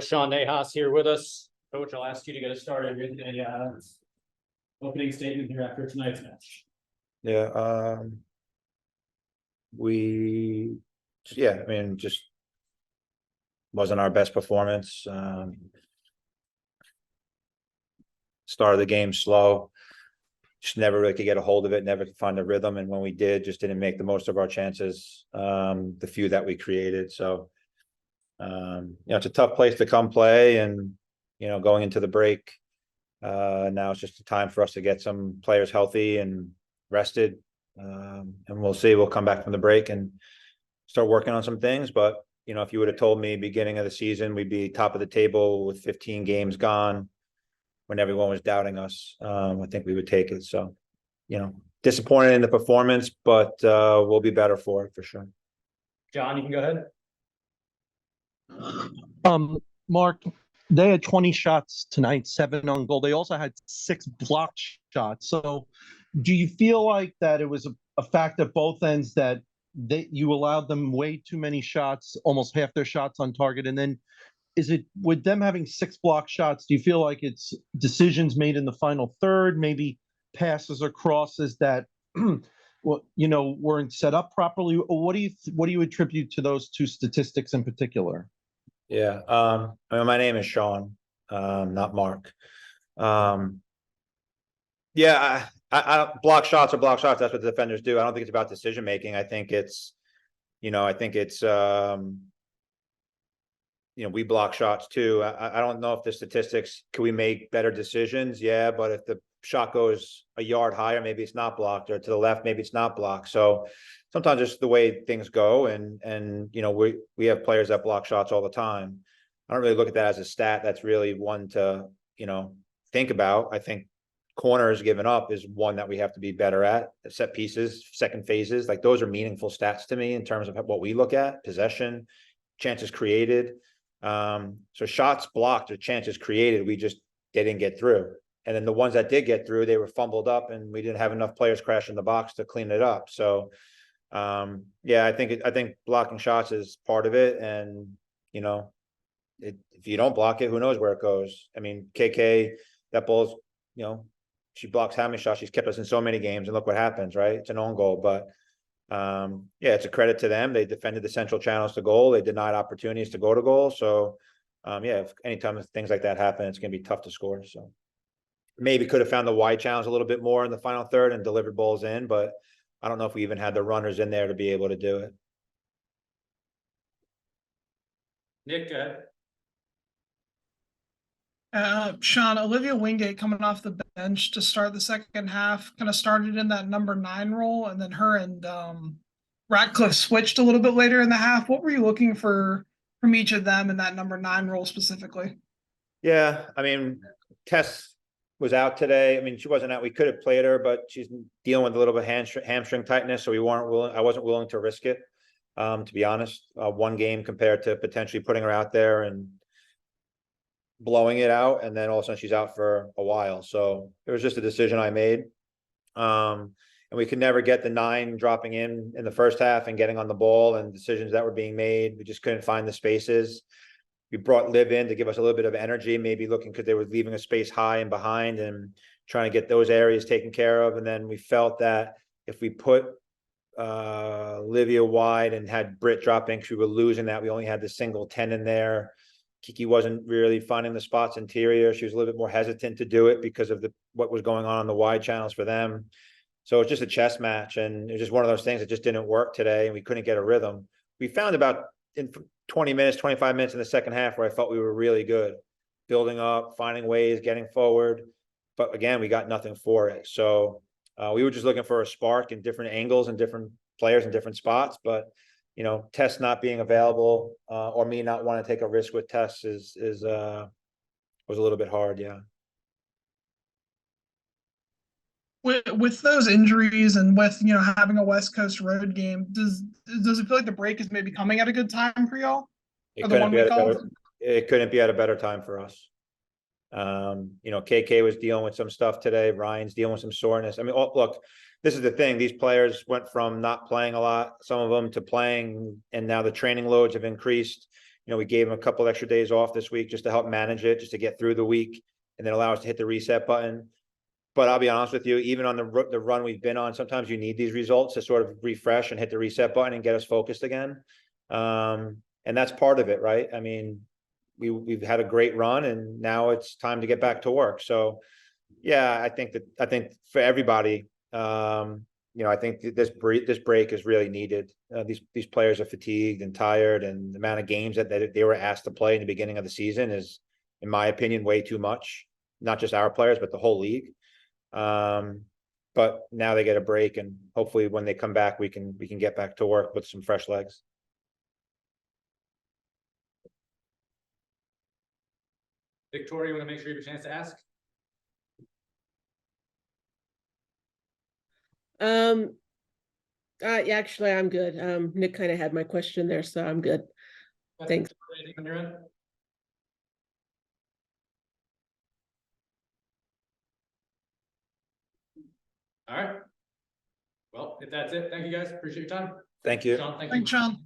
Sean Nahas here with us. Coach, I'll ask you to get us started with a opening statement here after tonight's match. Yeah, just wasn't our best performance. Start of the game slow, just never really could get a hold of it, never could find the rhythm, and when we did, just didn't make the most of our chances, the few that we created. So it's a tough place to come play, and going into the break, now it's just a time for us to get some players healthy and rested, and we'll see. We'll come back from the break and start working on some things. But if you would have told me beginning of the season we'd be top of the table with 15 games gone when everyone was doubting us, I think we would take it. So disappointed in the performance, but we'll be better for it for sure. John, you can go ahead. Mark, they had 20 shots tonight, 7 on goal. They also had 6 blocked shots. So do you feel like that it was a fact at both ends that you allowed them way too many shots, almost half their shots on target? And then is it with them having 6 blocked shots, do you feel like it's decisions made in the final third, maybe passes or crosses that weren't set up properly? Or what do you attribute to those 2 statistics in particular? Yeah. My name is Sean, not Mark. Yeah, I block shots are block shots. That's what the defenders do. I don't think it's about decision making. I think it's we block shots too. I don't know if the statistics, can we make better decisions? Yeah, but if the shot goes a yard higher, maybe it's not blocked, or to the left, maybe it's not blocked. So sometimes it's the way things go, and we have players that block shots all the time. I don't really look at that as a stat. That's really one to think about. I think corners given up is one that we have to be better at. Set pieces, second phases, like those are meaningful stats to me in terms of what we look at. Possession, chances created. So shots blocked or chances created, they didn't get through. And then the ones that did get through, they were fumbled up, and we didn't have enough players crash in the box to clean it up. So I think blocking shots is part of it. And if you don't block it, who knows where it goes? I mean, KK, that ball's, she blocks how many shots? She's kept us in so many games, and look what happens, right? It's an own goal. But it's a credit to them. They defended the central channels to goal. They denied opportunities to go to goal. So if anytime things like that happen, it's going to be tough to score. So maybe could have found the wide channels a little bit more in the final third and delivered balls in, but I don't know if we even had the runners in there to be able to do it. Nick, go ahead. Sean, Olivia Wingate coming off the bench to start the second half, kind of started in that number 9 role, and then her and Ratcliffe switched a little bit later in the half. What were you looking for from each of them in that number 9 role specifically? Yeah, I mean, Tess was out today. I mean, she wasn't out. We could have played her, but she's dealing with a little bit of hamstring tightness, so I wasn't willing to risk it, to be honest. One game compared to potentially putting her out there and blowing it out, and then all of a sudden she's out for a while. So it was just a decision I made. And we could never get the 9 dropping in the first half and getting on the ball, and decisions that were being made. We just couldn't find the spaces. We brought Liv in to give us a little bit of energy, maybe looking because they were leaving a space high and behind and trying to get those areas taken care of. And then we felt that if we put Livia wide and had Britt drop in, because we were losing that, we only had the single 10 in there. Kiki wasn't really finding the spots interior. She was a little bit more hesitant to do it because of what was going on the wide channels for them. So it's just a chess match, and it's just one of those things that just didn't work today, and we couldn't get a rhythm. We found about in 20 minutes, 25 minutes in the second half where I felt we were really good, building up, finding ways, getting forward. But again, we got nothing for it. So we were just looking for a spark in different angles and different players in different spots. But Tess not being available, or me not wanting to take a risk with Tess was a little bit hard. Yeah. With those injuries and with having a West Coast road game, does it feel like the break is maybe coming at a good time for y'all? It couldn't be at a better time for us. KK was dealing with some stuff today. Ryan's dealing with some soreness. I mean, look, this is the thing. These players went from not playing a lot, some of them, to playing, and now the training loads have increased. You know, we gave him a couple extra days off this week just to help manage it, just to get through the week and then allow us to hit the reset button. But I'll be honest with you, even on the run we've been on, sometimes you need these results to sort of refresh and hit the reset button and get us focused again. And that's part of it, right? I mean, we've had a great run and now it's time to get back to work. So yeah, I think for everybody, you know, I think this break is really needed. These players are fatigued and tired, and the amount of games that they were asked to play in the beginning of the season is, in my opinion, way too much. Not just our players, but the whole league. But now they get a break, and hopefully when they come back, we can get back to work with some fresh legs. Victoria, you want to make sure you have a chance to ask? Yeah, actually, I'm good. Nick kind of had my question there, so I'm good. Thanks. Anything on your end? All right. Well, if that's it, thank you guys. Appreciate your time. Thank you. Sean, thank you. Thanks, Sean.